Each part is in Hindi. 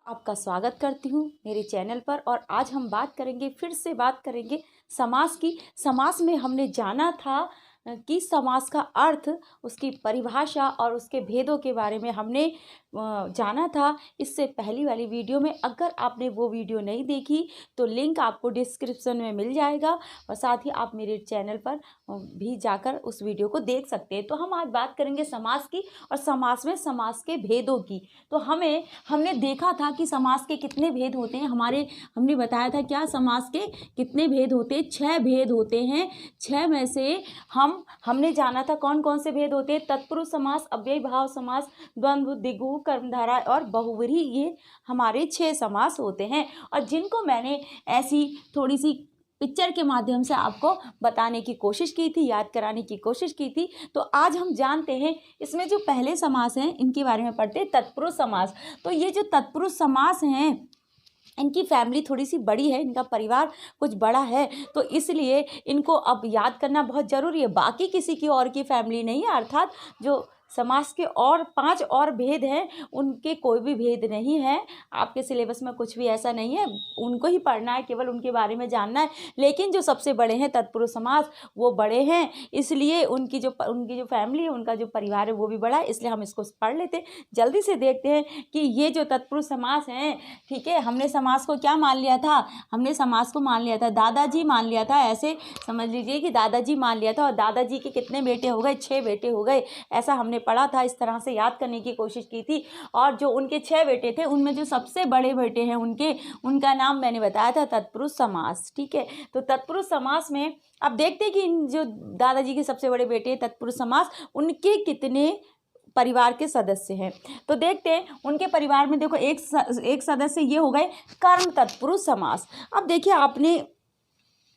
आपका स्वागत करती हूँ मेरे चैनल पर। और आज हम फिर से बात करेंगे समास की। समास में हमने जाना था कि समास का अर्थ, उसकी परिभाषा और उसके भेदों के बारे में हमने जाना था इससे पहली वाली वीडियो में। अगर आपने वो वीडियो नहीं देखी तो लिंक आपको डिस्क्रिप्शन में मिल जाएगा और साथ ही आप मेरे चैनल पर भी जाकर उस वीडियो को देख सकते हैं। तो हम आज बात करेंगे समास की और समास में समास के भेदों की। तो हमने देखा था कि समास के कितने भेद होते हैं। हमने बताया था क्या समास के कितने भेद होते हैं, 6 भेद होते हैं। 6 में से हमने जाना था कौन कौन से भेद होते हैं। तत्पुरुष समास, अव्ययी भाव समास, द्वंद्व, द्विगु, कर्मधारय और बहुव्रीहि, ये हमारे 6 समास होते हैं। और जिनको मैंने ऐसी थोड़ी सी पिक्चर के माध्यम से आपको बताने की कोशिश की थी, याद कराने की कोशिश की थी। तो आज हम जानते हैं इसमें जो पहले समास हैं इनके बारे में पढ़ते हैं। तत्पुरुष समास। तो ये जो तत्पुरुष समास हैं इनकी फैमिली थोड़ी सी बड़ी है, इनका परिवार कुछ बड़ा है, तो इसलिए इनको अब याद करना बहुत ज़रूरी है। बाकी किसी की और की फैमिली नहीं है, अर्थात जो समास के और 5 और भेद हैं उनके कोई भी भेद नहीं है। आपके सिलेबस में कुछ भी ऐसा नहीं है, उनको ही पढ़ना है, केवल उनके बारे में जानना है। लेकिन जो सबसे बड़े हैं तत्पुरुष समास, वो बड़े हैं, इसलिए उनकी जो फैमिली है, उनका जो परिवार है वो भी बड़ा है, इसलिए हम इसको पढ़ लेते हैं। जल्दी से देखते हैं कि ये जो तत्पुरुष समास हैं, ठीक है, हमने समास को क्या मान लिया था, हमने समास को मान लिया था दादाजी मान लिया था। ऐसे समझ लीजिए कि दादाजी मान लिया था और दादाजी के कितने बेटे हो गए, 6 बेटे हो गए, ऐसा हमने पढ़ा था। इस तरह से याद करने की कोशिश की थी। और जो उनके 6 बेटे थे उनमें जो सबसे बड़े बेटे हैं उनका नाम मैंने बताया था तत्पुरुष समास। ठीक है, तो तत्पुरुष समास में अब देखते हैं कि इन जो दादाजी के सबसे बड़े बेटे हैं तत्पुरुष समास, उनके कितने परिवार के सदस्य हैं। तो देखते हैं उनके परिवार में। देखो एक सदस्य ये हो गए कर्म तत्पुरुष समास। अब देखिए आपने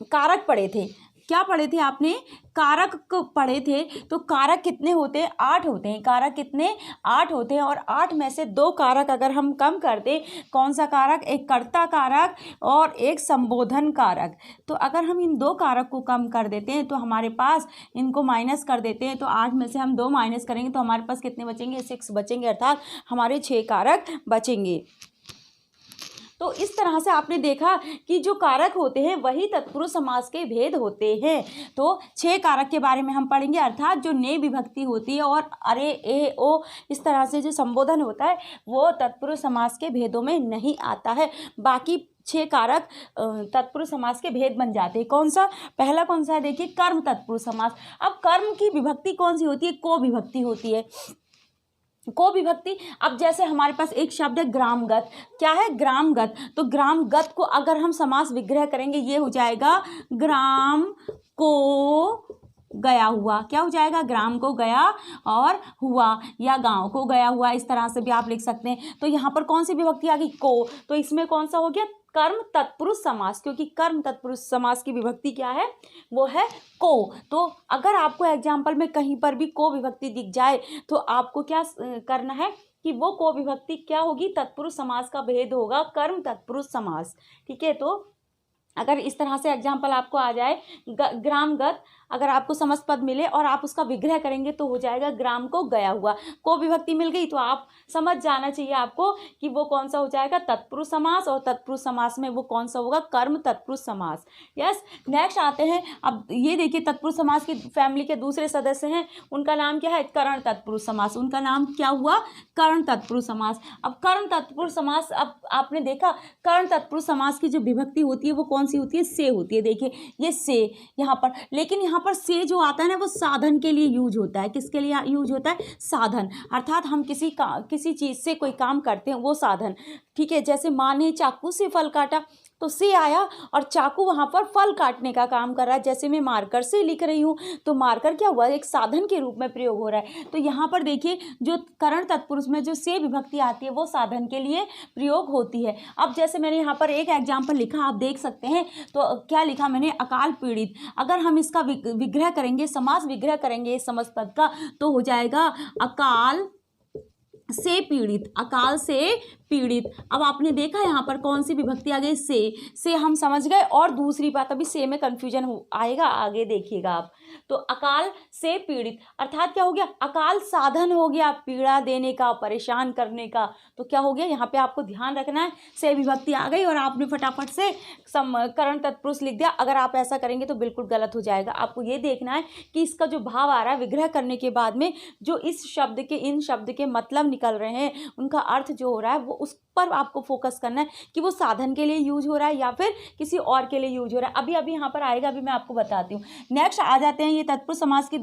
कारक पढ़े थे, क्या पढ़े थे आपने, कारक को पढ़े थे। तो कारक कितने होते हैं, 8 होते हैं। कारक कितने, 8 होते हैं। और 8 में से 2 कारक अगर हम कम कर दें, कौन सा कारक, एक कर्ता कारक और एक संबोधन कारक। तो अगर हम इन 2 कारक को कम कर देते हैं तो हमारे पास, इनको माइनस कर देते हैं, तो 8 में से हम 2 माइनस करेंगे तो हमारे पास कितने बचेंगे, 6 बचेंगे, अर्थात हमारे 6 कारक बचेंगे। तो इस तरह से आपने देखा कि जो कारक होते हैं वही तत्पुरुष समास के भेद होते हैं। तो 6 कारक के बारे में हम पढ़ेंगे, अर्थात जो ने विभक्ति होती है और अरे, ए, ओ, इस तरह से जो संबोधन होता है वो तत्पुरुष समास के भेदों में नहीं आता है। बाकी 6 कारक तत्पुरुष समास के भेद बन जाते हैं। कौन सा, पहला कौन सा है, देखिए कर्म तत्पुरुष समास। अब कर्म की विभक्ति कौन सी होती है, को विभक्ति होती है। को विभक्ति, अब जैसे हमारे पास एक शब्द है ग्रामगत, क्या है, ग्रामगत। तो ग्रामगत को अगर हम समास विग्रह करेंगे ये हो जाएगा ग्राम को गया हुआ। क्या हो जाएगा, ग्राम को गया और हुआ, या गांव को गया हुआ, इस तरह से भी आप लिख सकते हैं। तो यहाँ पर कौन सी विभक्ति आ गई, को। तो इसमें कौन सा हो गया, कर्म तत्पुरुष समास, क्योंकि कर्म तत्पुरुष समास की विभक्ति क्या है, वो है को। तो अगर आपको एग्जाम्पल में कहीं पर भी को विभक्ति दिख जाए तो आपको क्या करना है कि वो को विभक्ति क्या होगी, तत्पुरुष समास का भेद होगा कर्म तत्पुरुष समास। ठीक है, तो अगर इस तरह से एग्जाम्पल आपको आ जाए, ग्रामगत, अगर आपको समझ पद मिले और आप उसका विग्रह करेंगे तो हो जाएगा ग्राम को गया हुआ। को विभक्ति मिल गई तो आप समझ जाना चाहिए आपको कि वो कौन सा हो जाएगा, तत्पुरुष समास। और तत्पुरुष समास में वो कौन सा होगा, कर्म तत्पुरुष समास। यस, नेक्स्ट आते हैं। अब ये देखिए तत्पुरुष समास की फैमिली के दूसरे सदस्य हैं, उनका नाम क्या है, कर्ण तत्पुरुष समास। उनका नाम क्या हुआ, कर्ण तत्पुरुष समास। अब कर्ण तत्पुरुष समास, अब आपने देखा कर्ण तत्पुरुष समास की जो विभक्ति होती है वो कौन सी होती है, से होती है। देखिए ये से यहाँ पर, लेकिन यहाँ पर से जो आता है ना वो साधन के लिए यूज होता है। किसके लिए यूज होता है, साधन, अर्थात हम किसी चीज़ से कोई काम करते हैं वो साधन। ठीक है, जैसे माँ ने चाकू से फल काटा, तो से आया और चाकू वहाँ पर फल काटने का काम कर रहा है। जैसे मैं मार्कर से लिख रही हूँ तो मार्कर क्या हुआ, एक साधन के रूप में प्रयोग हो रहा है। तो यहाँ पर देखिए जो कर्ण तत्पुरुष में जो से विभक्ति आती है वो साधन के लिए प्रयोग होती है। अब जैसे मैंने यहाँ पर एक एग्जाम्पल लिखा, आप देख सकते हैं। तो क्या लिखा मैंने, अकाल पीड़ित। अगर हम इसका विग्रह करेंगे, समास विग्रह करेंगे इस समस्त पद का, तो हो जाएगा अकाल से पीड़ित। अकाल से पीड़ित। अब आपने देखा यहाँ पर कौन सी विभक्ति आ गई, से हम समझ गए। और दूसरी बात, अभी से में कन्फ्यूजन हो आएगा, आगे देखिएगा आप। तो अकाल से पीड़ित अर्थात क्या हो गया, अकाल साधन हो गया पीड़ा देने का, परेशान करने का। तो क्या हो गया, यहाँ पे आपको ध्यान रखना है, से विभक्ति आ गई और आपने फटाफट से करण तत्पुरुष लिख दिया। अगर आप ऐसा करेंगे तो बिल्कुल गलत हो जाएगा। आपको ये देखना है कि इसका जो भाव आ रहा है, विग्रह करने के बाद में जो इस शब्द के, इन शब्द के मतलब निकल रहे हैं, उनका अर्थ जो हो रहा है, वो उस पर आपको फोकस करना है कि वो साधन के लिए यूज हो रहा है या फिर किसी और के लिए यूज हो रहा है। अभी अभी यहाँ पर आएगा, अभी मैं आपको बताती हूँ। नेक्स्ट आ जाते हैं, ये तत्पुरुष समास की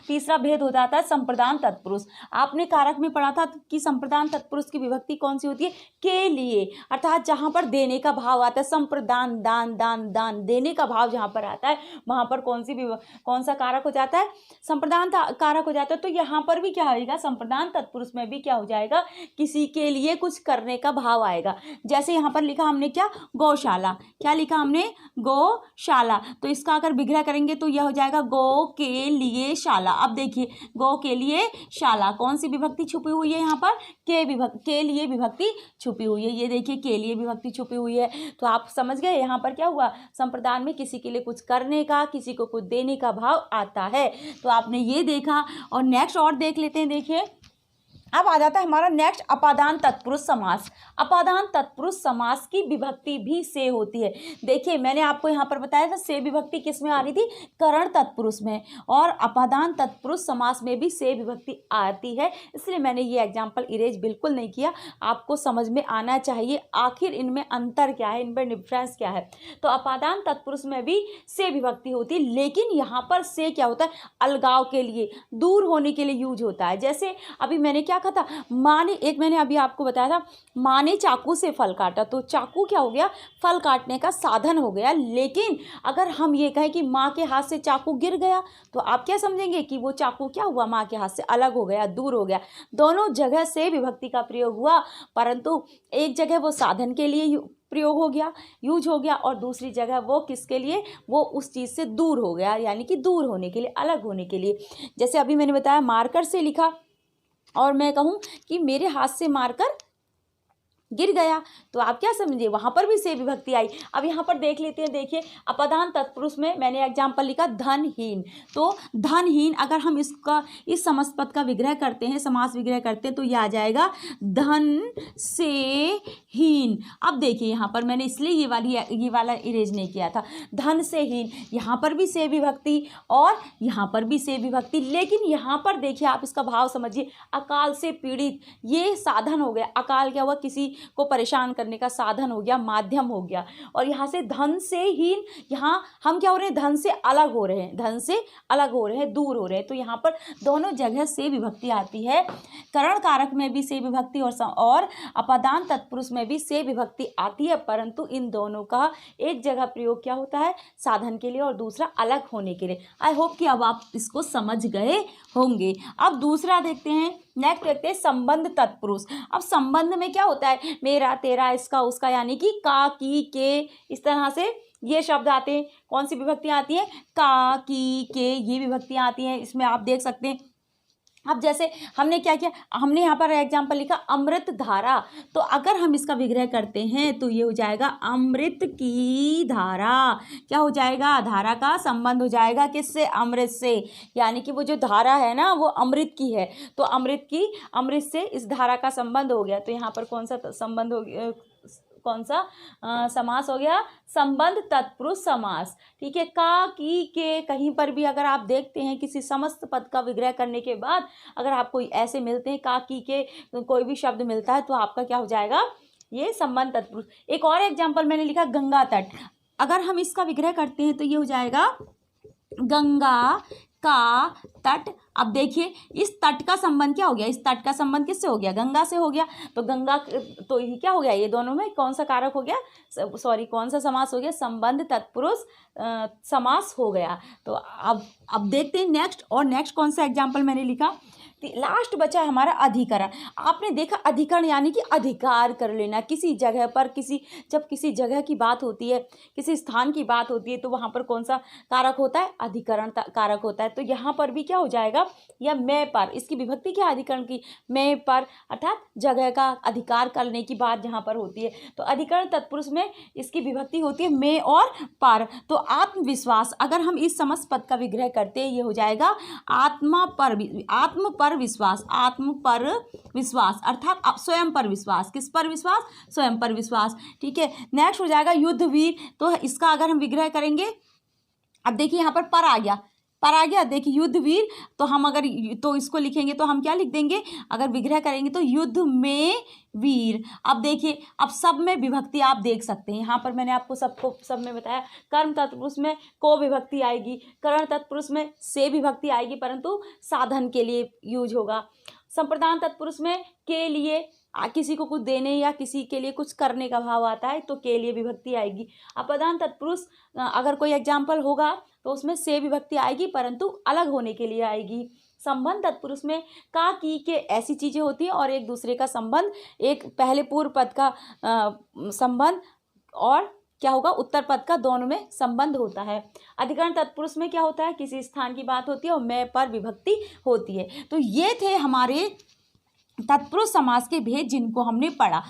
तीसरा भेद हो जाता है संप्रदान तत्पुरुष। आपने कारक में पढ़ा था कि संप्रदान तत्पुरुष की विभक्ति कौन सी होती है, के लिए, अर्थात जहाँ पर देने का भाव आता है, संप्रदान, दान दान दान, देने का भाव जहाँ पर आता है, वहाँ पर कौन सा कारक हो जाता है, संप्रदान कारक हो जाता है। तो यहाँ पर भी क्या होगा, संप्रदान तत्पुरुष में भी क्या हो जाएगा, किसी के लिए कुछ करने का भाव आएगा। जैसे यहाँ पर लिखा हमने क्या, गौशाला, क्या लिखा हमने, गौशाला। तो इसका अगर विग्रह करेंगे तो यह हो जाएगा गौ के लिए शाला। अब देखिए, गौ के लिए शाला, कौन सी विभक्ति छुपी हुई है यहाँ पर, के लिए विभक्ति छुपी हुई है। ये देखिए, के लिए विभक्ति छुपी हुई है। तो आप समझ गए यहाँ पर क्या हुआ, संप्रदान में किसी के लिए कुछ करने का, किसी को कुछ देने का भाव आता है। तो आपने ये देखा। और नेक्स्ट और देख लेते हैं। देखिए, अब आ जाता है हमारा नेक्स्ट, अपादान तत्पुरुष समास। अपादान तत्पुरुष समास की विभक्ति भी से होती है। देखिए, मैंने आपको यहाँ पर बताया था से विभक्ति किस में आ रही थी, करण तत्पुरुष में, और अपादान तत्पुरुष समास में भी से विभक्ति आती है। इसलिए मैंने ये एग्जाम्पल इरेज बिल्कुल नहीं किया, आपको समझ में आना चाहिए आखिर इनमें अंतर क्या है, इनमें डिफरेंस क्या है। तो अपादान तत्पुरुष में भी से विभक्ति होती है, लेकिन यहाँ पर से क्या होता है, अलगाव के लिए, दूर होने के लिए यूज होता है। जैसे अभी मैंने क्या कहा था, माँ ने, एक मैंने अभी आपको बताया था, माँ ने चाकू से फल काटा। तो चाकू क्या हो गया, फल काटने का साधन हो गया। लेकिन अगर हम ये कहें कि माँ के हाथ से चाकू गिर गया, तो आप क्या समझेंगे कि वो चाकू क्या हुआ, माँ के हाथ से अलग हो गया, दूर हो गया। दोनों जगह से विभक्ति का प्रयोग हुआ, परंतु एक जगह वो साधन के लिए प्रयोग हो गया, यूज हो गया, और दूसरी जगह वो किसके लिए, वो उस चीज़ से दूर हो गया, यानी कि दूर होने के लिए, अलग होने के लिए। जैसे अभी मैंने बताया, मारकर से लिखा, और मैं कहूँ कि मेरे हाथ से मारकर गिर गया, तो आप क्या समझिए, वहाँ पर भी से विभक्ति आई। अब यहाँ पर देख लेते हैं। देखिए, अपदान तत्पुरुष में मैंने एग्जाम्पल लिखा धनहीन। तो धनहीन, अगर हम इसका, इस समास पद का विग्रह करते हैं, समास विग्रह करते हैं, तो यह आ जाएगा धन से हीन। अब देखिए, यहाँ पर मैंने इसलिए ये वाला इरेज नहीं किया था, धन से हीन, यहाँ पर भी से विभक्ति और यहाँ पर भी से विभक्ति। लेकिन यहाँ पर देखिए, आप इसका भाव समझिए, अकाल से पीड़ित, ये साधन हो गया। अकाल क्या हुआ, किसी को परेशान करने का साधन हो गया, माध्यम हो गया। और यहाँ से धन से हीन, यहाँ हम क्या हो रहे हैं, धन से अलग हो रहे हैं, धन से अलग हो रहे हैं, दूर हो रहे हैं। तो यहाँ पर दोनों जगह से विभक्ति आती है। करण कारक में भी से विभक्ति और अपादान तत्पुरुष में भी से विभक्ति आती है, परंतु इन दोनों का एक जगह प्रयोग क्या होता है, साधन के लिए, और दूसरा अलग होने के लिए। आई होप कि अब आप इसको समझ गए होंगे। अब दूसरा देखते हैं, नेक्स्ट देखते हैं संबंध तत्पुरुष। अब संबंध में क्या होता है, मेरा, तेरा, इसका, उसका, यानी कि का, की, के, इस तरह से ये शब्द आते हैं। कौन सी विभक्तियाँ आती हैं, का, की, के, ये विभक्तियाँ आती हैं। इसमें आप देख सकते हैं। अब जैसे हमने क्या किया, हमने यहाँ पर एग्जाम्पल लिखा अमृत धारा। तो अगर हम इसका विग्रह करते हैं तो ये हो जाएगा अमृत की धारा। क्या हो जाएगा, धारा का संबंध हो जाएगा किससे, अमृत से, यानी कि वो जो धारा है ना, वो अमृत की है। तो अमृत से इस धारा का संबंध हो गया। तो यहाँ पर कौन सा संबंध हो गया, कौन सा समास हो गया, संबंध तत्पुरुष समास। ठीक है, का, की, के, कहीं पर भी अगर आप देखते हैं किसी समस्त पद का विग्रह करने के बाद अगर आपको ऐसे मिलते हैं, का, की, के कोई भी शब्द मिलता है, तो आपका क्या हो जाएगा, ये संबंध तत्पुरुष। एक और एग्जाम्पल मैंने लिखा गंगा तट। अगर हम इसका विग्रह करते हैं तो ये हो जाएगा गंगा का तट। अब देखिए, इस तट का संबंध क्या हो गया, इस तट का संबंध किससे हो गया, गंगा से हो गया। तो गंगा, तो ये क्या हो गया, ये दोनों में कौन सा कारक हो गया, सॉरी कौन सा समास हो गया, संबंध तत्पुरुष समास हो गया। तो अब देखते हैं नेक्स्ट। और नेक्स्ट कौन सा एग्जाम्पल मैंने लिखा, लास्ट बचा हमारा अधिकरण। आपने देखा अधिकरण यानी कि अधिकार कर लेना किसी जगह पर, जब किसी जगह की बात होती है, किसी स्थान की बात होती है, तो वहाँ पर कौन सा कारक होता है? अधिकरण कारक होता है। तो यहाँ पर भी क्या हो जाएगा? या मैं पर, इसकी विभक्ति क्या अधिकरण की? मैं पर, अर्थात जगह का अधिकार करने की बात जहाँ पर होती है। तो अधिकरण तत्पुरुष में इसकी विभक्ति होती है मैं और पर। तो आत्मविश्वास, अगर हम इस समस्त पद का विग्रह करते हैं, ये हो जाएगा आत्म पर विश्वास अर्थात स्वयं पर विश्वास। किस पर विश्वास? स्वयं पर विश्वास। ठीक है, नेक्स्ट हो जाएगा युद्धवीर। तो इसका अगर हम विग्रह करेंगे, अब देखिए यहाँ पर आ गया, देखिए युद्धवीर। तो हम अगर तो इसको लिखेंगे तो हम क्या लिख देंगे? अगर विग्रह करेंगे तो युद्ध में वीर। अब देखिए, अब सब में विभक्ति आप देख सकते हैं। यहाँ पर मैंने आपको सब में बताया, कर्म तत्पुरुष में को विभक्ति आएगी, करण तत्पुरुष में से विभक्ति आएगी, परंतु साधन के लिए यूज होगा। संप्रदान तत्पुरुष में के लिए, किसी को कुछ देने या किसी के लिए कुछ करने का भाव आता है तो के लिए विभक्ति आएगी। अपदान तत्पुरुष अगर कोई एग्जाम्पल होगा तो उसमें से विभक्ति आएगी, परंतु अलग होने के लिए आएगी। संबंध तत्पुरुष में का की के ऐसी चीजें होती हैं और एक दूसरे का संबंध, एक पहले पूर्व पद का संबंध और क्या होगा उत्तर पद का, दोनों में संबंध होता है। अधिकरण तत्पुरुष में क्या होता है? किसी स्थान की बात होती है और मैं पर विभक्ति होती है। तो ये थे हमारे तत्पुरुष समास के भेद जिनको हमने पढ़ा।